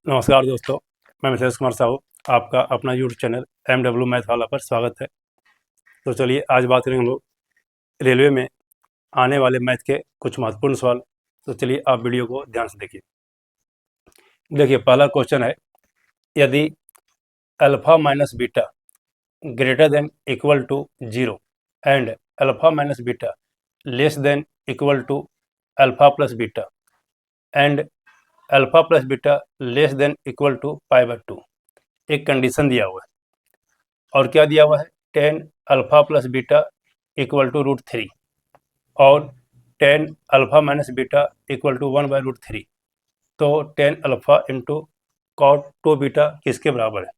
नमस्कार दोस्तों, मैं मिथिलेश कुमार साहू। आपका अपना यूट्यूब चैनल MW मैथ वाला पर स्वागत है। तो चलिए आज बात करेंगे हम लोग रेलवे में आने वाले मैथ के कुछ महत्वपूर्ण सवाल। तो चलिए आप वीडियो को ध्यान से देखिए। देखिए पहला क्वेश्चन है, यदि alpha minus beta greater than equal to 0 and alpha minus beta less than equal to alpha plus beta and alpha plus beta less than equal to π/2, एक कंडीशन दिया हुआ है। और क्या दिया हुआ है, 10 alpha plus beta equal to √3 और 10 alpha minus beta equal to 1/√3। तो 10 अल्फा इंटू कॉट 2 बीटा किसके बराबर है।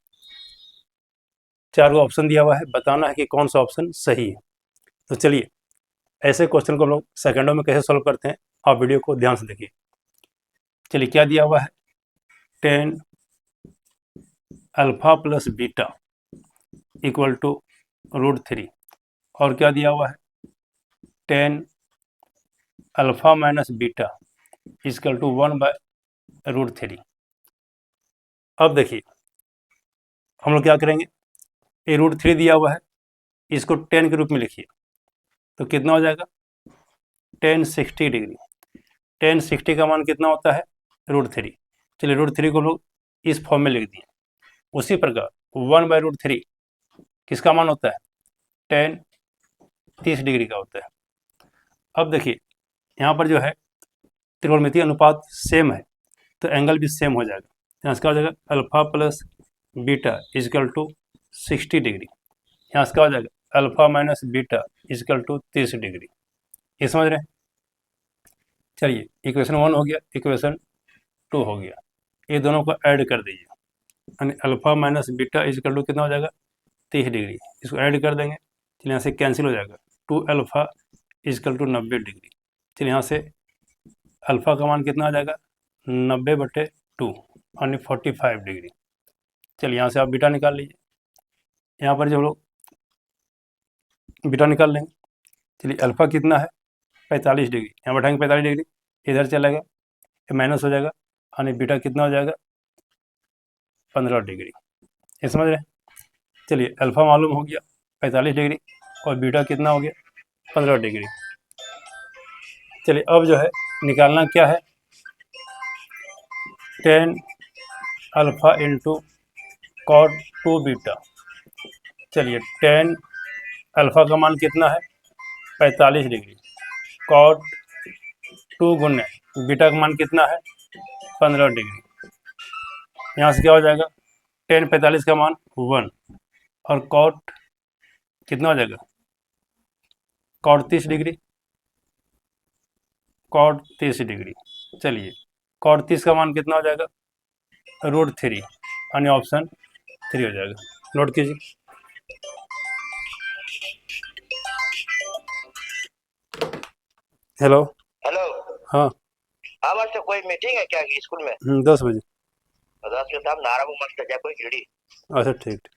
चार ऑप्शन दिया हुआ है, बताना है कि कौन सा ऑप्शन सही है। तो चलिए ऐसे क्वेश्चन को हम लोग सेकंडों में कैसे सॉल्व करते हैं, आप वीडियो को ध्यान से देखिए। चलिए क्या दिया हुआ है, 10 alpha plus beta equal to √3 और क्या दिया हुआ है, 10 alpha minus beta equal to 1/√3। अब देखिए हम लोग क्या करेंगे, ये √3 दिया हुआ है, इसको 10 के रूप में लिखिए तो कितना हो जाएगा, 1060 डिग्री। 1060 का मान कितना होता है, √3। चलिए √3 को लोग इस फॉर्म में लिख दिए। उसी प्रकार 1/√3 किसका मान होता है, 10 30 डिग्री का होता है। अब देखिए यहाँ पर जो है त्रिकोणमितीय अनुपात सेम है तो एंगल भी सेम हो जाएगा। यहाँ से क्या हो जाएगा, alpha plus beta equal to 60 degree. यहाँ से क्या हो जाएगा, alpha minus beta equal to 30 degree. ये समझ रहे हैं। चलिए इक्वेशन 1 हो गया, इक्वेशन 2 हो गया, ये दोनों को ऐड कर दीजिए। यानी alpha minus beta equal to कितना हो जाएगा, 30 डिग्री। इसको ऐड कर देंगे, चलिए यहाँ से कैंसिल हो जाएगा। 2 अल्फा इजकल टू 90 डिग्री। चलिए यहाँ से अल्फा का मान कितना आ जाएगा, 90/2 यानी 45 डिग्री। चलिए यहाँ से आप बीटा निकाल लीजिए। यहाँ पर जो लोग बीटा निकाल लेंगे, चलिए अल्फा कितना है, 45 डिग्री। यहाँ बैठाएंगे 45 डिग्री, इधर चलेगा, ये माइनस हो जाएगा, यानी बीटा कितना हो जाएगा, 15 डिग्री। ये समझ रहे हैं। चलिए अल्फा मालूम हो गया 45 डिग्री और बीटा कितना हो गया, 15 डिग्री। चलिए अब जो है निकालना क्या है, 10 अल्फा इंटू कॉट 2 बीटा। चलिए 10 अल्फा का मान कितना है, 45 डिग्री, कॉट 2 गुने बीटा का मान कितना है, 15 डिग्री। यहाँ से क्या हो जाएगा, 10 45 का मान 1 और कॉट कितना हो जाएगा, कॉट 30 डिग्री, कॉट 30 डिग्री। चलिए कॉट 30 का मान कितना हो जाएगा, √3 यानी ऑप्शन 3 हो जाएगा। नोट कीजिए। हेलो। हेलो। हाँ। हाँ मास्टर, कोई मीटिंग है क्या स्कूल में? 10 बजे। 10 के साथ नारा वो मास्टर क्या कोई गिड़ी? अच्छा ठीक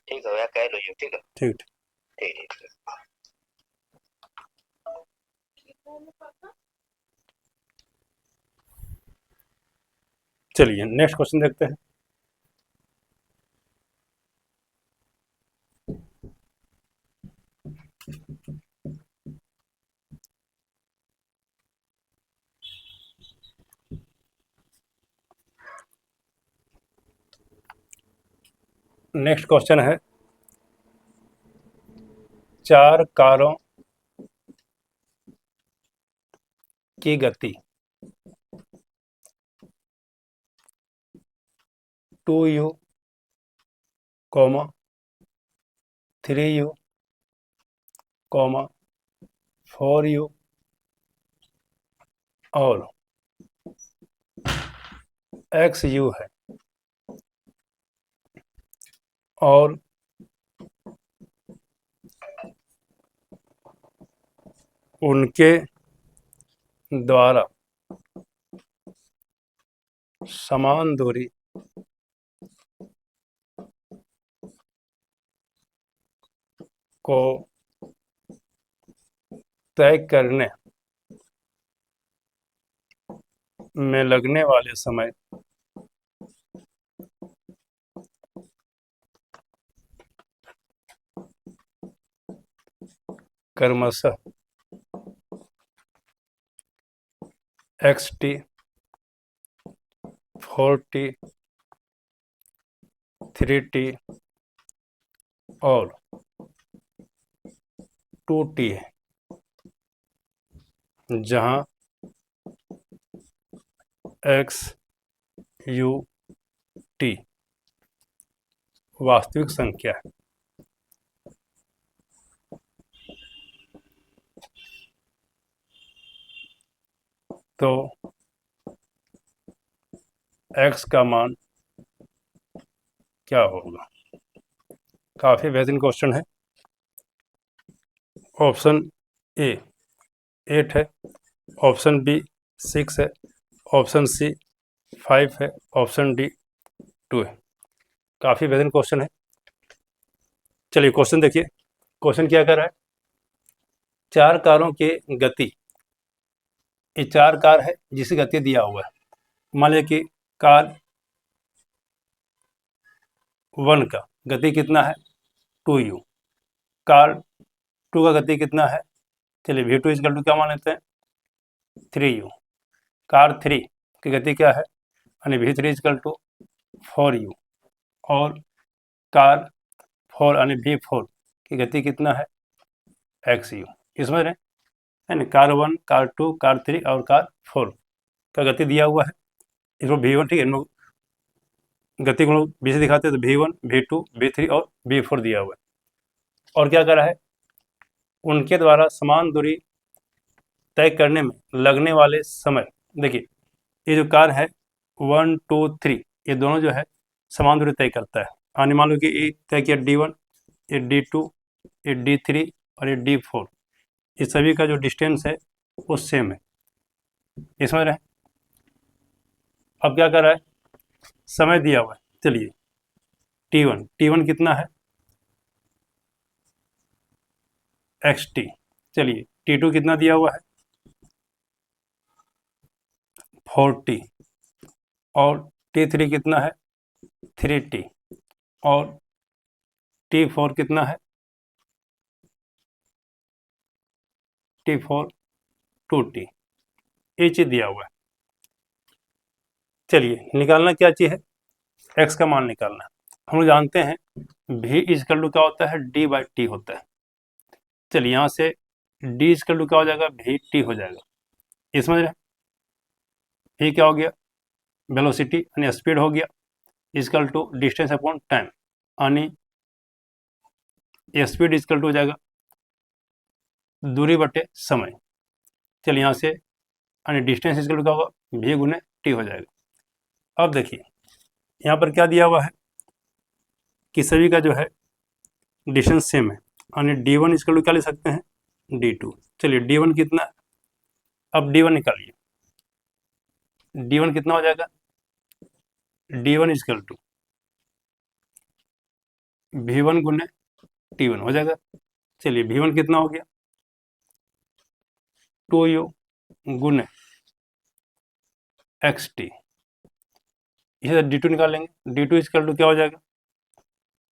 ठीक है भैया, कह लो ये। ठीक है, ठीक। ठीक ठीक। चलिए नेक्स्ट क्वेश्चन देखते हैं। नेक्स्ट क्वेश्चन है, 4 कारों की गति 2u, 3u, 4u और xu है और उनके द्वारा समान दूरी को तय करने में लगने वाले समय क्रमशः xt 4t 3t और 2t है, जहाँ x u t वास्तविक संख्या है। तो x का मान क्या होगा? काफ़ी बेहतरीन क्वेश्चन है। ऑप्शन ए 8 है, ऑप्शन बी 6 है, ऑप्शन सी 5 है, ऑप्शन डी 2 है। काफ़ी बेहतरीन क्वेश्चन है। चलिए क्वेश्चन देखिए। क्वेश्चन क्या कर रहा है? 4 कारों की गति, ये 4 कार है जिसकी गति दिया हुआ है। मान लिया कि कार 1 का गति कितना है? 2u। कार 2 का गति कितना है? चलिए v2 इक्वल टू क्या मान लेते हैं? 3u। कार 3 की गति क्या है? यानी v3 इक्वल टू 4u। और कार 4 यानी v4 की गति कितना है? xu। इसमें यानी कार 1, कार 2, कार 3 और कार 4 का गति दिया हुआ है। इसको v1, ठीक है, इन लोग गति को लोग बी से दिखाते हैं, तो v1, v2, v3 और v4 दिया हुआ है। और क्या करा है? उनके द्वारा समान दूरी तय करने में लगने वाले समय, देखिए ये जो कार है 1, 2, 3, ये दोनों जो है समान दूरी तय करता है। यानी मान लो कि ये तय किया d1, ये d2, ये d3 और ये d4, ये सभी का जो डिस्टेंस है वो सेम है। इसमें रहे। अब क्या कर रहा है? समय दिया हुआ है। चलिए t1 कितना है? xt। चलिए t2 कितना दिया हुआ है? 4t। और t3 कितना है? 3t। और t4 कितना है? t4 2t। ये चीज दिया हुआ है। चलिए निकालना क्या चीज है? x का मान निकालना है। हम लोग जानते हैं v इक्वल टू क्या होता है? d/t होता है। चलिए यहाँ से d इक्वल टू क्या हो जाएगा? vt हो जाएगा। इसमें v क्या हो गया? वेलोसिटी यानी स्पीड हो गया, equal to distance upon time, यानी स्पीड इक्वल टू हो जाएगा दूरी बटे समय। चलिए यहाँ से यानी डिस्टेंस इक्वल टू क्या होगा? v गुने t हो जाएगा। अब देखिए यहाँ पर क्या दिया हुआ है कि सभी का जो है डिस्टेंस सेम है, यानी d1 इक्वल टू क्या ले सकते हैं? d2। चलिए d1 कितना है? अब d1 निकालिए। d1 कितना हो जाएगा? d1 इक्वल टू v1 गुने t1 हो जाएगा। चलिए v1 कितना हो गया? 2u गुने xt। इसे d2 निकालेंगे। d2 इक्वल टू क्या हो जाएगा?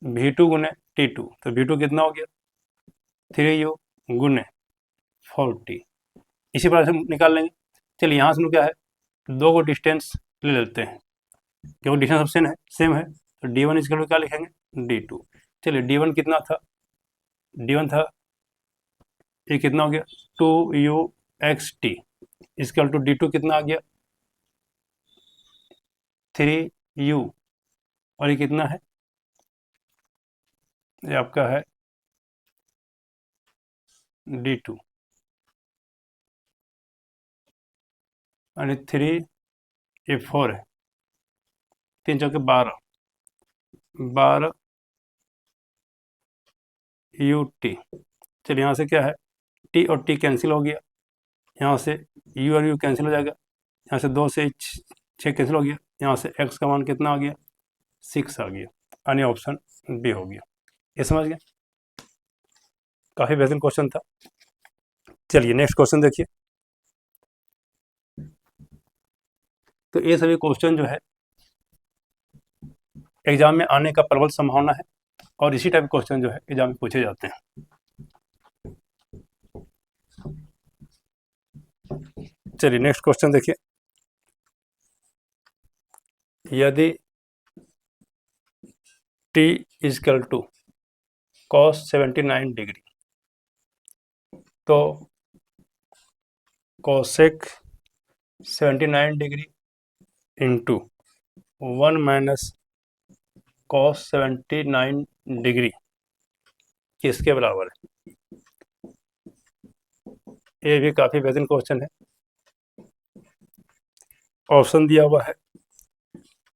v2 गुने t2। तो v2 कितना हो गया? 3u गुने 4t। इसी प्रकार से निकाल लेंगे। चलिए यहाँ से क्या है? दो को डिस्टेंस ले लेते हैं क्योंकि डिस्टेंस सब सेम है। तो d1 इक्वल टू क्या लिखेंगे? d2। चलिए d1 कितना था? d1 था, ये कितना हो गया? 2u xt equal to d2 कितना आ गया? 3u। और ये कितना है? ये आपका है d2, यानी 3, ये 4 है, 3 चौके 12 ut। चलिए यहाँ से क्या है? t और t कैंसिल हो गया, यहाँ से u और u कैंसिल हो जाएगा, यहाँ से 2 से 6 कैंसिल हो गया, यहाँ से x का मान कितना आ गया? 6 आ गया, यानी ऑप्शन बी हो गया। ये समझ गए? काफ़ी बेहतरीन क्वेश्चन था। चलिए नेक्स्ट क्वेश्चन देखिए। तो ये सभी क्वेश्चन जो है एग्जाम में आने का प्रबल संभावना है और इसी टाइप क्वेश्चन जो है एग्जाम में पूछे जाते हैं। चलिए नेक्स्ट क्वेश्चन देखिए, यदि t equal to cos 79 degree तो cosec 79 degree into 1 minus cos 79 degree किसके बराबर है? ये भी काफ़ी बेहतरीन क्वेश्चन है। ऑप्शन दिया हुआ है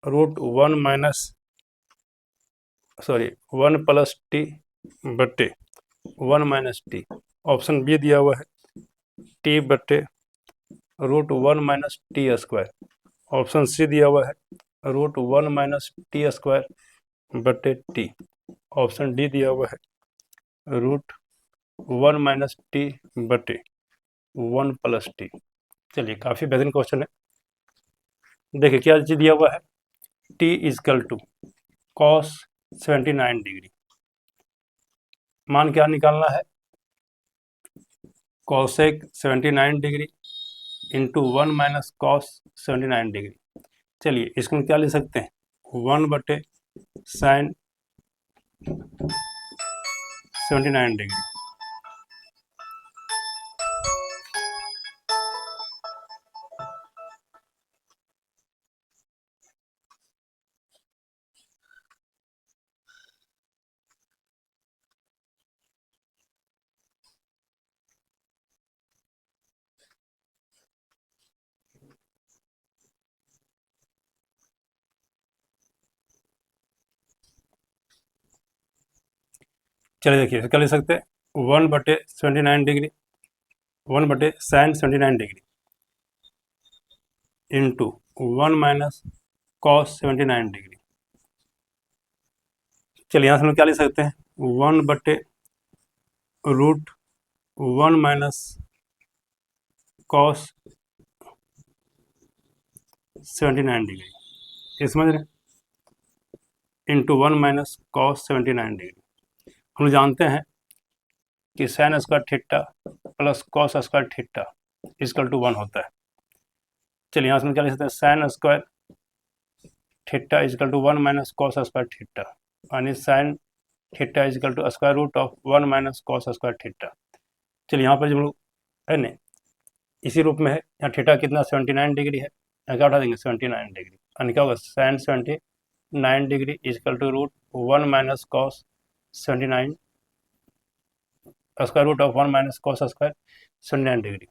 √1 प्लस टी बटे 1 माइनस टी। ऑप्शन बी दिया हुआ है टी बटे √1 minus T square. Option C दिया हुआ है √1 माइनस टी स्क्वायर बटे टी। ऑप्शन डी दिया हुआ है √1 माइनस टी बटे 1 प्लस टी। चलिए काफ़ी बेहतरीन क्वेश्चन है। देखिए क्या चीज़ दिया हुआ है, T equal to cos 79 degree, मान क्या निकालना है, cosec 79 degree into 1 minus cos 79 degree. चलिए इसको हम क्या ले सकते हैं, 1 बटे साइन 79 डिग्री। चलिए देखिए क्या ले सकते हैं, 1 बटे 79 डिग्री, 1 बटे sine 79 degree into 1 minus cos 79 degree. चलिए यहाँ से हम क्या ले सकते हैं, 1 बटे √1 माइनस cos 79 डिग्री, ये समझ रहे हैं, इंटू 1 माइनस cos 79 डिग्री। हम जानते हैं कि sine square theta plus cos square theta equal to 1 होता है। चलिए यहाँ से हम क्या लिख सकते हैं, sine square theta equal to 1 minus cos square theta, यानी sine theta equal to square root of 1 minus cos square theta. चलिए यहाँ पर जो हम लोग है ना इसी रूप में है, यहाँ थीटा कितना 79 डिग्री है, यहाँ क्या उठा देंगे 79 डिग्री, यानी क्या होगा sine 79 degree equal to √1 minus cos 79 square root of 1 minus cos square 79 degree.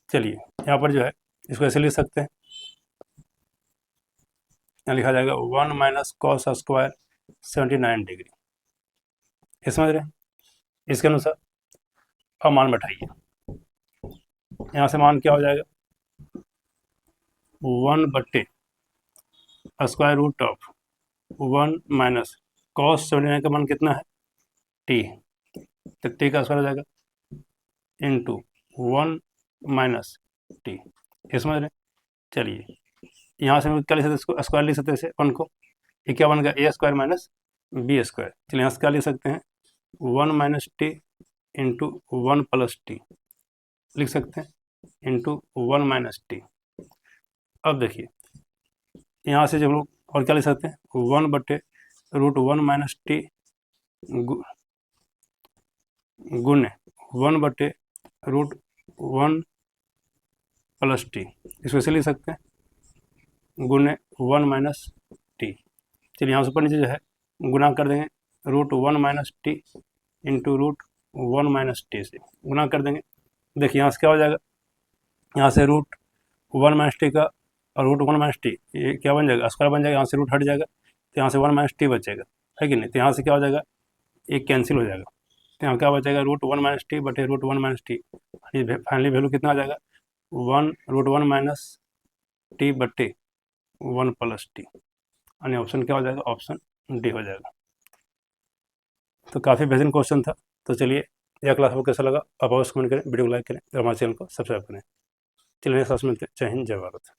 चलिए यहाँ पर जो है इसको ऐसे लिख सकते हैं, यहाँ लिखा जाएगा 1 माइनस कॉस स्क्वायर 79 डिग्री, ये समझ रहे हैं। इसके अनुसार अब मान बैठाइए, यहाँ से मान क्या हो जाएगा, 1 बटे square root of 1 minus cos 79 का मान कितना है टी, तो टी का स्क्वायर हो जाएगा इंटू 1 माइनस टी, ये समझ रहे। चलिए यहाँ से हम क्या लिख सकते हैं, इसको स्क्वायर लिख सकते हैं इसे 1 को, ये क्या बन गया ए स्क्वायर माइनस बी स्क्वायर। चलिए यहाँ से क्या लिख सकते हैं 1 minus T into 1 plus T लिख सकते हैं इंटू 1 माइनस टी। अब देखिए यहाँ से जब हम लोग और क्या लिख सकते हैं 1 बटे √1 माइनस टी गुने 1 बटे √1 प्लस टी, इसको ऐसे लिख सकते हैं गुने 1 माइनस टी। चलिए यहाँ से ऊपर नीचे जो है गुना कर देंगे √1 minus T into √1 minus T से गुना कर देंगे। देखिए यहाँ से क्या हो जाएगा, यहाँ से √1 माइनस टी का और √1 माइनस टी ये क्या बन जाएगा, स्क्वायर बन जाएगा, यहाँ से रूट हट जाएगा तो यहाँ से 1 माइनस टी बचेगा, है कि नहीं। तो यहाँ से क्या हो जाएगा, ये कैंसिल हो जाएगा, तो यहाँ क्या बचेगा √1 माइनस टी बटे √1 माइनस टी, फाइनली वैल्यू कितना आ जाएगा 1 √1 माइनस टी बटे 1 प्लस टी, यानी ऑप्शन क्या हो जाएगा, ऑप्शन डी हो जाएगा। तो काफ़ी बेहतरीन क्वेश्चन था। तो चलिए यह क्लास आपको कैसा लगा आप अवश्य कमेंट करें, वीडियो को लाइक करें और हमारे चैनल को सब्सक्राइब करें। चलिए नेक्स्ट क्लास में मिलते हैं। जय हिंद जय भारत।